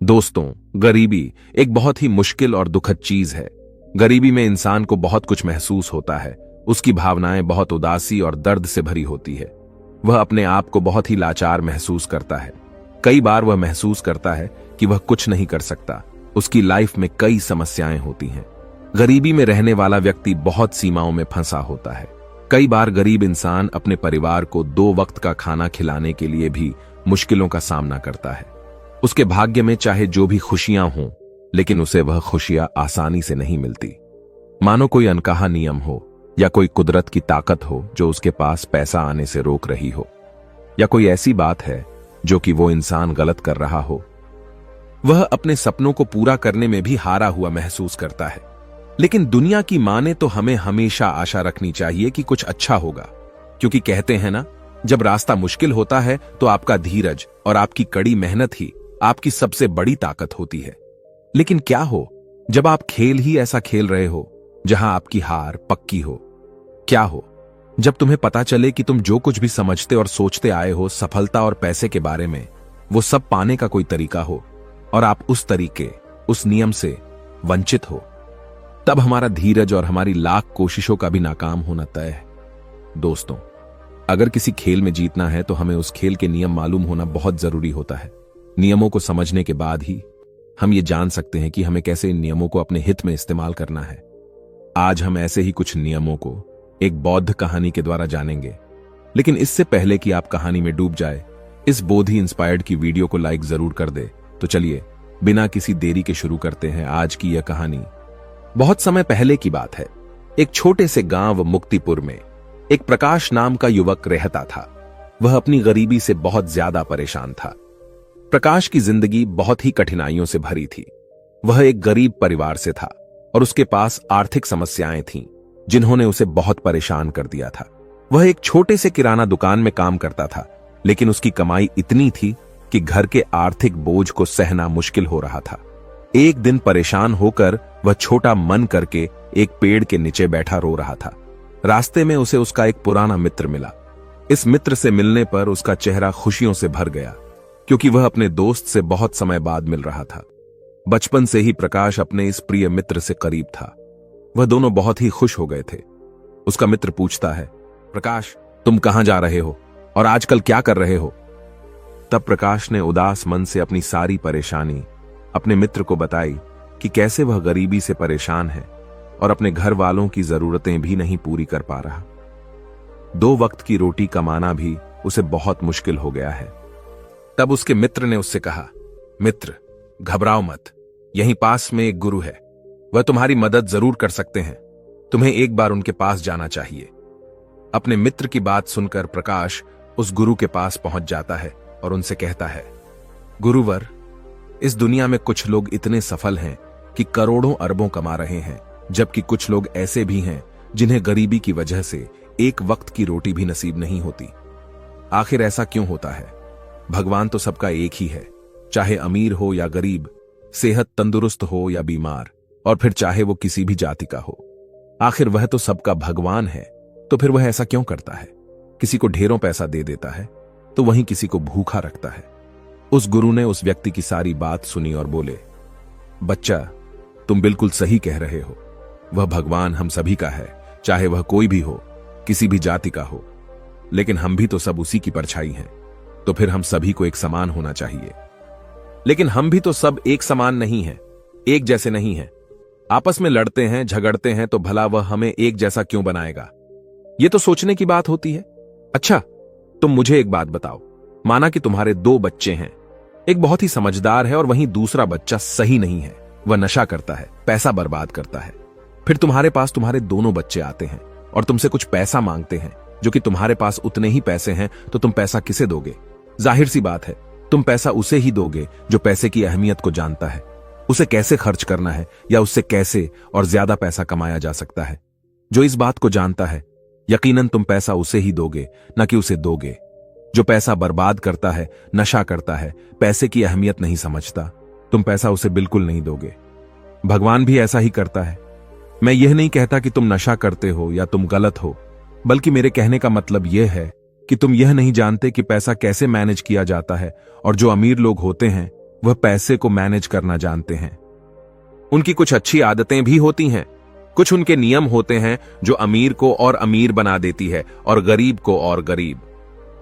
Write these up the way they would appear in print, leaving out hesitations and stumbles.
दोस्तों, गरीबी एक बहुत ही मुश्किल और दुखद चीज है। गरीबी में इंसान को बहुत कुछ महसूस होता है। उसकी भावनाएं बहुत उदासी और दर्द से भरी होती है। वह अपने आप को बहुत ही लाचार महसूस करता है। कई बार वह महसूस करता है कि वह कुछ नहीं कर सकता। उसकी लाइफ में कई समस्याएं होती हैं। गरीबी में रहने वाला व्यक्ति बहुत सीमाओं में फंसा होता है। कई बार गरीब इंसान अपने परिवार को 2 वक्त का खाना खिलाने के लिए भी मुश्किलों का सामना करता है। उसके भाग्य में चाहे जो भी खुशियां हों, लेकिन उसे वह खुशियां आसानी से नहीं मिलती। मानो कोई अनकहा नियम हो या कोई कुदरत की ताकत हो जो उसके पास पैसा आने से रोक रही हो, या कोई ऐसी बात है जो कि वो इंसान गलत कर रहा हो। वह अपने सपनों को पूरा करने में भी हारा हुआ महसूस करता है। लेकिन दुनिया की माने तो हमें हमेशा आशा रखनी चाहिए कि कुछ अच्छा होगा, क्योंकि कहते हैं ना, जब रास्ता मुश्किल होता है तो आपका धीरज और आपकी कड़ी मेहनत ही आपकी सबसे बड़ी ताकत होती है। लेकिन क्या हो जब आप खेल ही ऐसा खेल रहे हो जहां आपकी हार पक्की हो? क्या हो जब तुम्हें पता चले कि तुम जो कुछ भी समझते और सोचते आए हो सफलता और पैसे के बारे में, वो सब पाने का कोई तरीका हो और आप उस तरीके, उस नियम से वंचित हो? तब हमारा धीरज और हमारी लाख कोशिशों का भी नाकाम होना तय है। दोस्तों, अगर किसी खेल में जीतना है तो हमें उस खेल के नियम मालूम होना बहुत जरूरी होता है। नियमों को समझने के बाद ही हम ये जान सकते हैं कि हमें कैसे इन नियमों को अपने हित में इस्तेमाल करना है। आज हम ऐसे ही कुछ नियमों को एक बौद्ध कहानी के द्वारा जानेंगे। लेकिन इससे पहले कि आप कहानी में डूब जाए, इस बोधि इंस्पायर्ड की वीडियो को लाइक जरूर कर दे। तो चलिए बिना किसी देरी के शुरू करते हैं आज की यह कहानी। बहुत समय पहले की बात है। एक छोटे से गांव मुक्तिपुर में एक प्रकाश नाम का युवक रहता था। वह अपनी गरीबी से बहुत ज्यादा परेशान था। प्रकाश की जिंदगी बहुत ही कठिनाइयों से भरी थी। वह एक गरीब परिवार से था और उसके पास आर्थिक समस्याएं थीं, जिन्होंने उसे बहुत परेशान कर दिया था। वह एक छोटे से किराना दुकान में काम करता था, लेकिन उसकी कमाई इतनी थी कि घर के आर्थिक बोझ को सहना मुश्किल हो रहा था। एक दिन परेशान होकर वह छोटा मन करके एक पेड़ के नीचे बैठा रो रहा था। रास्ते में उसे उसका एक पुराना मित्र मिला। इस मित्र से मिलने पर उसका चेहरा खुशियों से भर गया, क्योंकि वह अपने दोस्त से बहुत समय बाद मिल रहा था। बचपन से ही प्रकाश अपने इस प्रिय मित्र से करीब था। वह दोनों बहुत ही खुश हो गए थे। उसका मित्र पूछता है, प्रकाश, तुम कहां जा रहे हो और आजकल क्या कर रहे हो? तब प्रकाश ने उदास मन से अपनी सारी परेशानी अपने मित्र को बताई कि कैसे वह गरीबी से परेशान है और अपने घर वालों की जरूरतें भी नहीं पूरी कर पा रहा। 2 वक्त की रोटी कमाना भी उसे बहुत मुश्किल हो गया है। तब उसके मित्र ने उससे कहा, मित्र, घबराओ मत, यहीं पास में एक गुरु है। वह तुम्हारी मदद जरूर कर सकते हैं। तुम्हें एक बार उनके पास जाना चाहिए। अपने मित्र की बात सुनकर प्रकाश उस गुरु के पास पहुंच जाता है और उनसे कहता है, गुरुवर, इस दुनिया में कुछ लोग इतने सफल हैं कि करोड़ों अरबों कमा रहे हैं, जबकि कुछ लोग ऐसे भी हैं जिन्हें गरीबी की वजह से एक वक्त की रोटी भी नसीब नहीं होती। आखिर ऐसा क्यों होता है? भगवान तो सबका एक ही है, चाहे अमीर हो या गरीब, सेहत तंदुरुस्त हो या बीमार, और फिर चाहे वो किसी भी जाति का हो। आखिर वह तो सबका भगवान है, तो फिर वह ऐसा क्यों करता है? किसी को ढेरों पैसा दे देता है तो वहीं किसी को भूखा रखता है। उस गुरु ने उस व्यक्ति की सारी बात सुनी और बोले, बच्चा, तुम बिल्कुल सही कह रहे हो। वह भगवान हम सभी का है, चाहे वह कोई भी हो, किसी भी जाति का हो। लेकिन हम भी तो सब उसी की परछाई हैं, तो फिर हम सभी को एक समान होना चाहिए। लेकिन हम भी तो सब एक समान नहीं हैं, एक जैसे नहीं हैं। आपस में लड़ते हैं, झगड़ते हैं, तो भला वह हमें एक जैसा क्यों बनाएगा? ये तो सोचने की बात होती है। अच्छा, तुम मुझे एक बात बताओ। माना कि तुम्हारे 2 बच्चे हैं। एक बहुत ही समझदार है और वहीं दूसरा बच्चा सही नहीं है। वह नशा करता है, पैसा बर्बाद करता है। फिर तुम्हारे पास तुम्हारे दोनों बच्चे आते हैं और तुमसे कुछ पैसा मांगते हैं, जो कि तुम्हारे पास उतने ही पैसे हैं, तो तुम पैसा किसे दोगे? जाहिर सी बात है, तुम पैसा उसे ही दोगे जो पैसे की अहमियत को जानता है, उसे कैसे खर्च करना है या उससे कैसे और ज्यादा पैसा कमाया जा सकता है। जो इस बात को जानता है, यकीनन तुम पैसा उसे ही दोगे, न कि उसे दोगे। जो पैसा बर्बाद करता है, नशा करता है, पैसे की अहमियत नहीं समझता, तुम पैसा उसे बिल्कुल नहीं दोगे। भगवान भी ऐसा ही करता है। मैं यह नहीं कहता कि तुम नशा करते हो या तुम गलत हो, बल्कि मेरे कहने का मतलब यह है कि तुम यह नहीं जानते कि पैसा कैसे मैनेज किया जाता है, और जो अमीर लोग होते हैं वह पैसे को मैनेज करना जानते हैं। उनकी कुछ अच्छी आदतें भी होती हैं। कुछ उनके नियम होते हैं जो अमीर को और अमीर बना देती है और गरीब को और गरीब।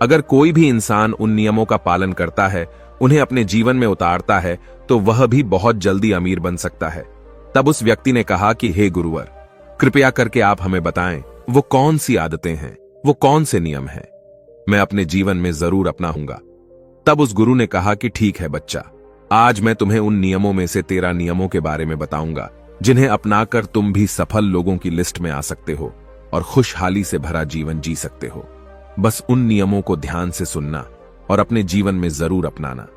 अगर कोई भी इंसान उन नियमों का पालन करता है, उन्हें अपने जीवन में उतारता है, तो वह भी बहुत जल्दी अमीर बन सकता है। तब उस व्यक्ति ने कहा कि हे गुरुवर, कृपया करके आप हमें बताएं वो कौन सी आदतें हैं, वो कौन से नियम हैं, मैं अपने जीवन में जरूर अपनाऊंगा। तब उस गुरु ने कहा कि ठीक है बच्चा, आज मैं तुम्हें उन नियमों में से 13 नियमों के बारे में बताऊंगा जिन्हें अपनाकर तुम भी सफल लोगों की लिस्ट में आ सकते हो और खुशहाली से भरा जीवन जी सकते हो। बस उन नियमों को ध्यान से सुनना और अपने जीवन में जरूर अपनाना।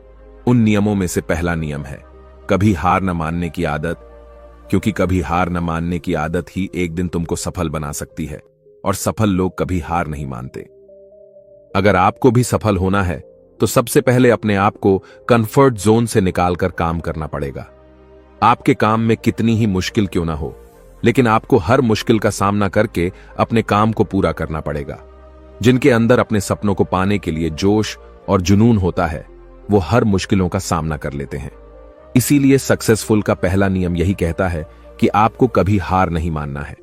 उन नियमों में से पहला नियम है कभी हार न मानने की आदत, क्योंकि कभी हार न मानने की आदत ही एक दिन तुमको सफल बना सकती है और सफल लोग कभी हार नहीं मानते। अगर आपको भी सफल होना है तो सबसे पहले अपने आप को कंफर्ट जोन से निकालकर काम करना पड़ेगा। आपके काम में कितनी ही मुश्किल क्यों ना हो, लेकिन आपको हर मुश्किल का सामना करके अपने काम को पूरा करना पड़ेगा। जिनके अंदर अपने सपनों को पाने के लिए जोश और जुनून होता है, वो हर मुश्किलों का सामना कर लेते हैं। इसीलिए सक्सेसफुल का पहला नियम यही कहता है कि आपको कभी हार नहीं मानना है।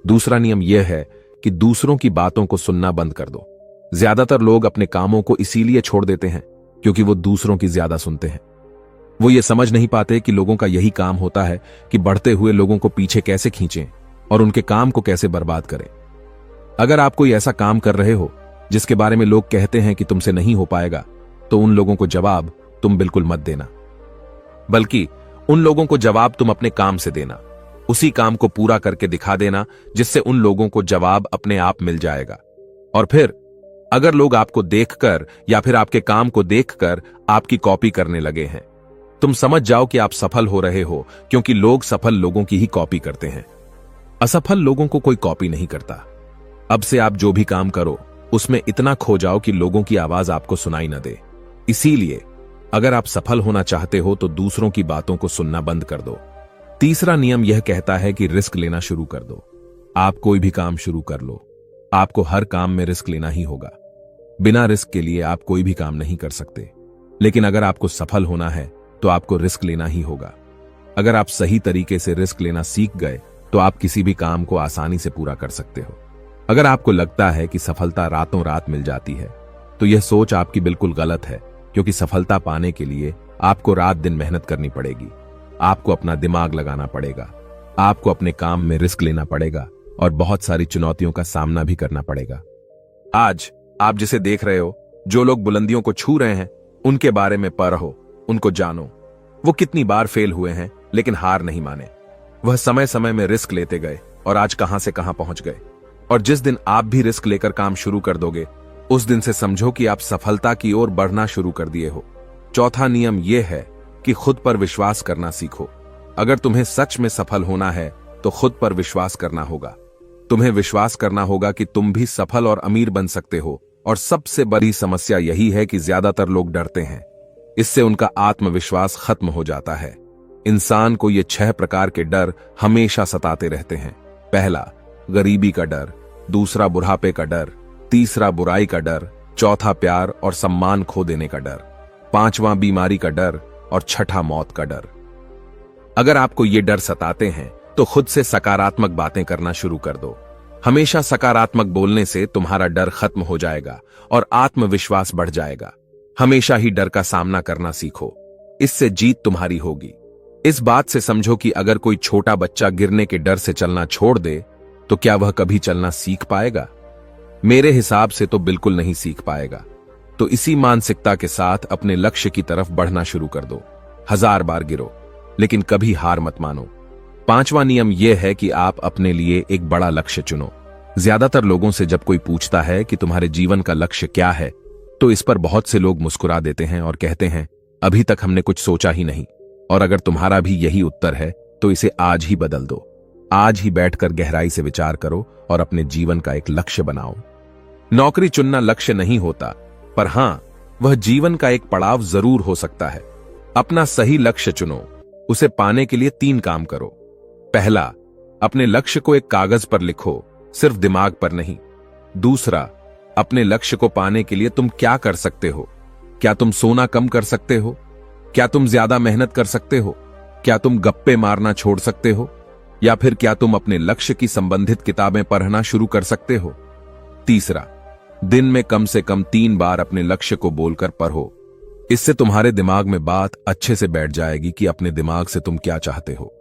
दूसरा नियम यह है कि दूसरों की बातों को सुनना बंद कर दो। ज्यादातर लोग अपने कामों को इसीलिए छोड़ देते हैं क्योंकि वो दूसरों की ज्यादा सुनते हैं। वो ये समझ नहीं पाते कि लोगों का यही काम होता है कि बढ़ते हुए लोगों को पीछे कैसे खींचें और उनके काम को कैसे बर्बाद करें। अगर आप कोई ऐसा काम कर रहे हो जिसके बारे में लोग कहते हैं कि तुमसे नहीं हो पाएगा, तो उन लोगों को जवाब तुम बिल्कुल मत देना, बल्कि उन लोगों को जवाब तुम अपने काम से देना। उसी काम को पूरा करके दिखा देना जिससे उन लोगों को जवाब अपने आप मिल जाएगा। और फिर अगर लोग आपको देखकर या फिर आपके काम को देखकर आपकी कॉपी करने लगे हैं, तुम समझ जाओ कि आप सफल हो रहे हो, क्योंकि लोग सफल लोगों की ही कॉपी करते हैं। असफल लोगों को कोई कॉपी नहीं करता। अब से आप जो भी काम करो उसमें इतना खो जाओ कि लोगों की आवाज आपको सुनाई न दे। इसीलिए अगर आप सफल होना चाहते हो तो दूसरों की बातों को सुनना बंद कर दो। तीसरा नियम यह कहता है कि रिस्क लेना शुरू कर दो। आप कोई भी काम शुरू कर लो, आपको हर काम में रिस्क लेना ही होगा। बिना रिस्क के लिए आप कोई भी काम नहीं कर सकते। लेकिन अगर आपको सफल होना है तो आपको रिस्क लेना ही होगा। अगर आप सही तरीके से रिस्क लेना सीख गए तो आप किसी भी काम को आसानी से पूरा कर सकते हो। अगर आपको लगता है कि सफलता रातों रात मिल जाती है, तो यह सोच आपकी बिल्कुल गलत है, क्योंकि सफलता पाने के लिए आपको रात दिन मेहनत करनी पड़ेगी। आपको अपना दिमाग लगाना पड़ेगा, आपको अपने काम में रिस्क लेना पड़ेगा और बहुत सारी चुनौतियों का सामना भी करना पड़ेगा। आज आप जिसे देख रहे हो, जो लोग बुलंदियों को छू रहे हैं, उनके बारे में पढ़ो, उनको जानो। वो कितनी बार फेल हुए हैं लेकिन हार नहीं माने। वह समय समय में रिस्क लेते गए और आज कहां से कहां पहुंच गए। और जिस दिन आप भी रिस्क लेकर काम शुरू कर दोगे, उस दिन से समझो कि आप सफलता की ओर बढ़ना शुरू कर दिए हो। चौथा नियम यह है कि खुद पर विश्वास करना सीखो। अगर तुम्हें सच में सफल होना है तो खुद पर विश्वास करना होगा। तुम्हें विश्वास करना होगा कि तुम भी सफल और अमीर बन सकते हो। और सबसे बड़ी समस्या यही है कि ज्यादातर लोग डरते हैं। इससे उनका आत्मविश्वास खत्म हो जाता है। इंसान को ये 6 प्रकार के डर हमेशा सताते रहते हैं। पहला, गरीबी का डर। दूसरा, बुढ़ापे का डर। तीसरा, बुराई का डर। चौथा, प्यार और सम्मान खो देने का डर। पांचवां, बीमारी का डर। और छठा, मौत का डर। अगर आपको ये डर सताते हैं तो खुद से सकारात्मक बातें करना शुरू कर दो। हमेशा सकारात्मक बोलने से तुम्हारा डर खत्म हो जाएगा और आत्मविश्वास बढ़ जाएगा। हमेशा ही डर का सामना करना सीखो, इससे जीत तुम्हारी होगी। इस बात से समझो कि अगर कोई छोटा बच्चा गिरने के डर से चलना छोड़ दे तो क्या वह कभी चलना सीख पाएगा? मेरे हिसाब से तो बिल्कुल नहीं सीख पाएगा। तो इसी मानसिकता के साथ अपने लक्ष्य की तरफ बढ़ना शुरू कर दो। 1000 बार गिरो लेकिन कभी हार मत मानो। पांचवा नियम यह है कि आप अपने लिए एक बड़ा लक्ष्य चुनो। ज्यादातर लोगों से जब कोई पूछता है कि तुम्हारे जीवन का लक्ष्य क्या है, तो इस पर बहुत से लोग मुस्कुरा देते हैं और कहते हैं, अभी तक हमने कुछ सोचा ही नहीं। और अगर तुम्हारा भी यही उत्तर है तो इसे आज ही बदल दो। आज ही बैठकर गहराई से विचार करो और अपने जीवन का एक लक्ष्य बनाओ। नौकरी चुनना लक्ष्य नहीं होता, पर हां, वह जीवन का एक पड़ाव जरूर हो सकता है। अपना सही लक्ष्य चुनो। उसे पाने के लिए 3 काम करो। पहला, अपने लक्ष्य को एक कागज पर लिखो, सिर्फ दिमाग पर नहीं। दूसरा, अपने लक्ष्य को पाने के लिए तुम क्या कर सकते हो? क्या तुम सोना कम कर सकते हो? क्या तुम ज्यादा मेहनत कर सकते हो? क्या तुम गप्पे मारना छोड़ सकते हो? या फिर क्या तुम अपने लक्ष्य की संबंधित किताबें पढ़ना शुरू कर सकते हो? तीसरा, दिन में कम से कम 3 बार अपने लक्ष्य को बोलकर पढ़ो। इससे तुम्हारे दिमाग में बात अच्छे से बैठ जाएगी कि अपने दिमाग से तुम क्या चाहते हो।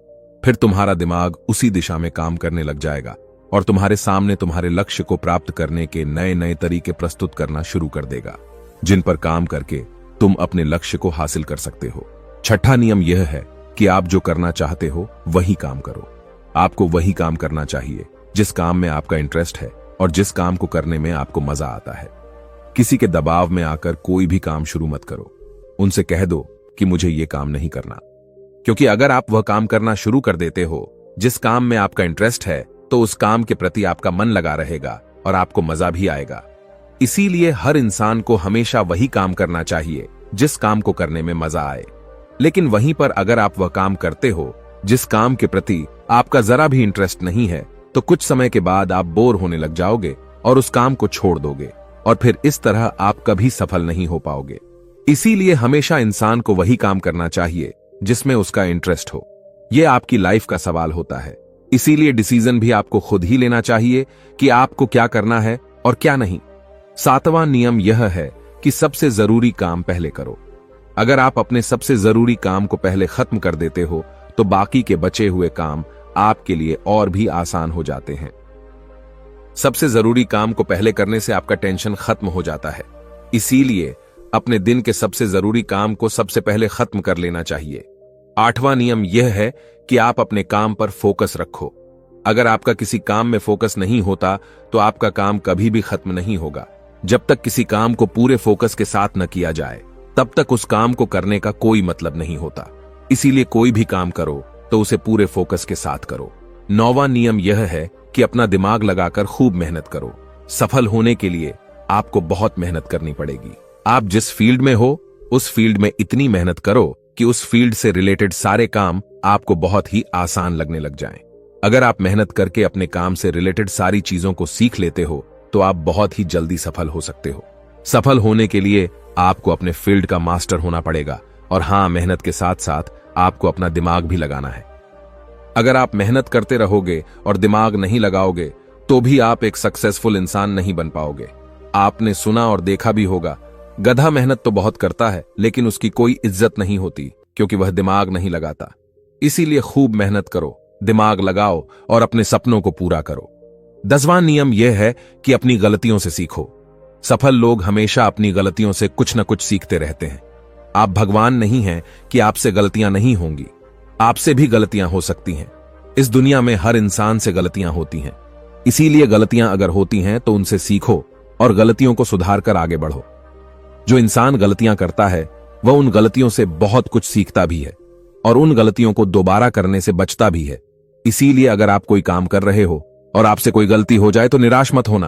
फिर तुम्हारा दिमाग उसी दिशा में काम करने लग जाएगा और तुम्हारे सामने तुम्हारे लक्ष्य को प्राप्त करने के नए नए तरीके प्रस्तुत करना शुरू कर देगा, जिन पर काम करके तुम अपने लक्ष्य को हासिल कर सकते हो। छठा नियम यह है कि आप जो करना चाहते हो वही काम करो। आपको वही काम करना चाहिए जिस काम में आपका इंटरेस्ट है और जिस काम को करने में आपको मजा आता है। किसी के दबाव में आकर कोई भी काम शुरू मत करो। उनसे कह दो कि मुझे ये काम नहीं करना, क्योंकि अगर आप वह काम करना शुरू कर देते हो जिस काम में आपका इंटरेस्ट है, तो उस काम के प्रति आपका मन लगा रहेगा और आपको मजा भी आएगा। इसीलिए हर इंसान को हमेशा वही काम करना चाहिए जिस काम को करने में मजा आए। लेकिन वहीं पर अगर आप वह काम करते हो जिस काम के प्रति आपका जरा भी इंटरेस्ट नहीं है, तो कुछ समय के बाद आप बोर होने लग जाओगे और उस काम को छोड़ दोगे, और फिर इस तरह आप कभी सफल नहीं हो पाओगे। इसीलिए हमेशा इंसान को वही काम करना चाहिए जिसमें उसका इंटरेस्ट हो। यह आपकी लाइफ का सवाल होता है। इसीलिए डिसीजन भी आपको खुद ही लेना चाहिए कि आपको क्या करना है और क्या नहीं। 7वां नियम यह है कि सबसे जरूरी काम पहले करो। अगर आप अपने सबसे जरूरी काम को पहले खत्म कर देते हो, तो बाकी के बचे हुए काम आपके लिए और भी आसान हो जाते हैं। सबसे जरूरी काम को पहले करने से आपका टेंशन खत्म हो जाता है। इसीलिए अपने दिन के सबसे जरूरी काम को सबसे पहले खत्म कर लेना चाहिए। 8वां नियम यह है कि आप अपने काम पर फोकस रखो। अगर आपका किसी काम में फोकस नहीं होता, तो आपका काम कभी भी खत्म नहीं होगा। जब तक किसी काम को पूरे फोकस के साथ न किया जाए, तब तक उस काम को करने का कोई मतलब नहीं होता। इसीलिए कोई भी काम करो तो उसे पूरे फोकस के साथ करो। 9वां नियम यह है कि अपना दिमाग लगाकर खूब मेहनत करो। सफल होने के लिए आपको बहुत मेहनत करनी पड़ेगी। आप जिस फील्ड में हो, उस फील्ड में इतनी मेहनत करो कि उस फील्ड से रिलेटेड सारे काम आपको बहुत ही आसान लगने लग जाएं। अगर आप मेहनत करके अपने काम से रिलेटेड सारी चीजों को सीख लेते हो, तो आप बहुत ही जल्दी सफल हो सकते हो। सफल होने के लिए आपको अपने फील्ड का मास्टर होना पड़ेगा, और हां, मेहनत के साथ साथ आपको अपना दिमाग भी लगाना है। अगर आप मेहनत करते रहोगे और दिमाग नहीं लगाओगे, तो भी आप एक सक्सेसफुल इंसान नहीं बन पाओगे। आपने सुना और देखा भी होगा, गधा मेहनत तो बहुत करता है, लेकिन उसकी कोई इज्जत नहीं होती, क्योंकि वह दिमाग नहीं लगाता। इसीलिए खूब मेहनत करो, दिमाग लगाओ और अपने सपनों को पूरा करो। 10वां नियम यह है कि अपनी गलतियों से सीखो। सफल लोग हमेशा अपनी गलतियों से कुछ न कुछ सीखते रहते हैं। आप भगवान नहीं हैं कि आपसे गलतियां नहीं होंगी। आपसे भी गलतियां हो सकती हैं। इस दुनिया में हर इंसान से गलतियां होती हैं। इसीलिए गलतियां अगर होती हैं तो उनसे सीखो और गलतियों को सुधार कर आगे बढ़ो। जो इंसान गलतियां करता है, वह उन गलतियों से बहुत कुछ सीखता भी है और उन गलतियों को दोबारा करने से बचता भी है। इसीलिए अगर आप कोई काम कर रहे हो और आपसे कोई गलती हो जाए, तो निराश मत होना।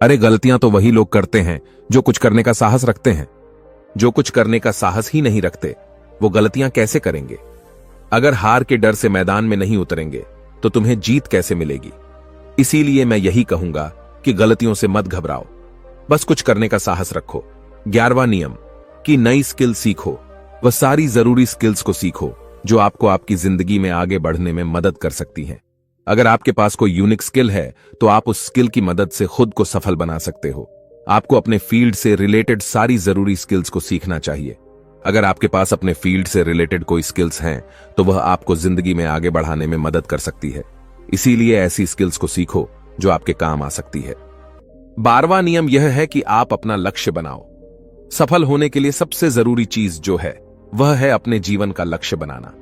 अरे, गलतियां तो वही लोग करते हैं जो कुछ करने का साहस रखते हैं। जो कुछ करने का साहस ही नहीं रखते, वो गलतियां कैसे करेंगे? अगर हार के डर से मैदान में नहीं उतरेंगे, तो तुम्हें जीत कैसे मिलेगी? इसीलिए मैं यही कहूंगा कि गलतियों से मत घबराओ, बस कुछ करने का साहस रखो। 11वां नियम कि नई स्किल सीखो। वह सारी जरूरी स्किल्स को सीखो जो आपको आपकी जिंदगी में आगे बढ़ने में मदद कर सकती हैं। अगर आपके पास कोई यूनिक स्किल है, तो आप उस स्किल की मदद से खुद को सफल बना सकते हो। आपको अपने फील्ड से रिलेटेड सारी जरूरी स्किल्स को सीखना चाहिए। अगर आपके पास अपने फील्ड से रिलेटेड कोई स्किल्स हैं, तो वह आपको जिंदगी में आगे बढ़ाने में मदद कर सकती है। इसीलिए ऐसी स्किल्स को सीखो जो आपके काम आ सकती है। 12वां नियम यह है कि आप अपना लक्ष्य बनाओ। सफल होने के लिए सबसे जरूरी चीज जो है, वह है अपने जीवन का लक्ष्य बनाना।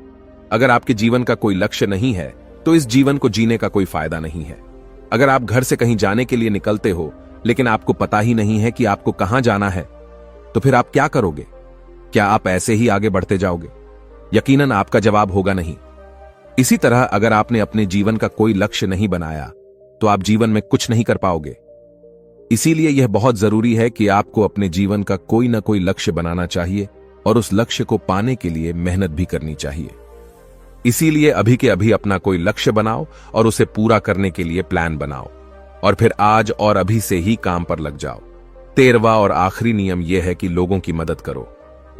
अगर आपके जीवन का कोई लक्ष्य नहीं है, तो इस जीवन को जीने का कोई फायदा नहीं है। अगर आप घर से कहीं जाने के लिए निकलते हो, लेकिन आपको पता ही नहीं है कि आपको कहां जाना है, तो फिर आप क्या करोगे? क्या आप ऐसे ही आगे बढ़ते जाओगे? यकीनन आपका जवाब होगा नहीं। इसी तरह अगर आपने अपने जीवन का कोई लक्ष्य नहीं बनाया, तो आप जीवन में कुछ नहीं कर पाओगे। इसीलिए यह बहुत जरूरी है कि आपको अपने जीवन का कोई ना कोई लक्ष्य बनाना चाहिए और उस लक्ष्य को पाने के लिए मेहनत भी करनी चाहिए। इसीलिए अभी के अभी अपना कोई लक्ष्य बनाओ और उसे पूरा करने के लिए प्लान बनाओ, और फिर आज और अभी से ही काम पर लग जाओ। 13वां और आखिरी नियम यह है कि लोगों की मदद करो।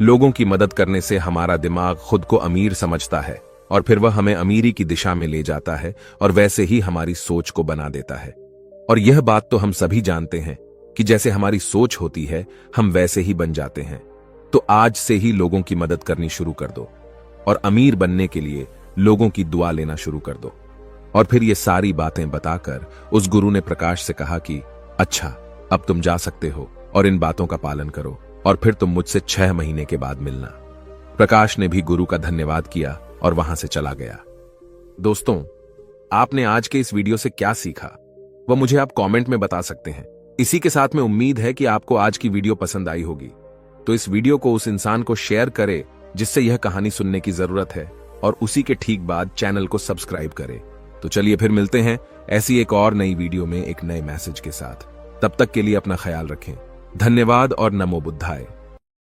लोगों की मदद करने से हमारा दिमाग खुद को अमीर समझता है और फिर वह हमें अमीरी की दिशा में ले जाता है और वैसे ही हमारी सोच को बना देता है। और यह बात तो हम सभी जानते हैं कि जैसे हमारी सोच होती है हम वैसे ही बन जाते हैं। तो आज से ही लोगों की मदद करनी शुरू कर दो और अमीर बनने के लिए लोगों की दुआ लेना शुरू कर दो। और फिर ये सारी बातें बताकर उस गुरु ने प्रकाश से कहा कि अच्छा, अब तुम जा सकते हो और इन बातों का पालन करो और फिर तुम मुझसे 6 महीने के बाद मिलना। प्रकाश ने भी गुरु का धन्यवाद किया और वहां से चला गया। दोस्तों, आपने आज के इस वीडियो से क्या सीखा वह मुझे आप कमेंट में बता सकते हैं। इसी के साथ में उम्मीद है कि आपको आज की वीडियो पसंद आई होगी। तो इस वीडियो को उस इंसान को शेयर करें जिससे यह कहानी सुनने की जरूरत है और उसी के ठीक बाद चैनल को सब्सक्राइब करें। तो चलिए फिर मिलते हैं ऐसी एक और नई वीडियो में एक नए मैसेज के साथ। तब तक के लिए अपना ख्याल रखें। धन्यवाद और नमो बुद्धाय।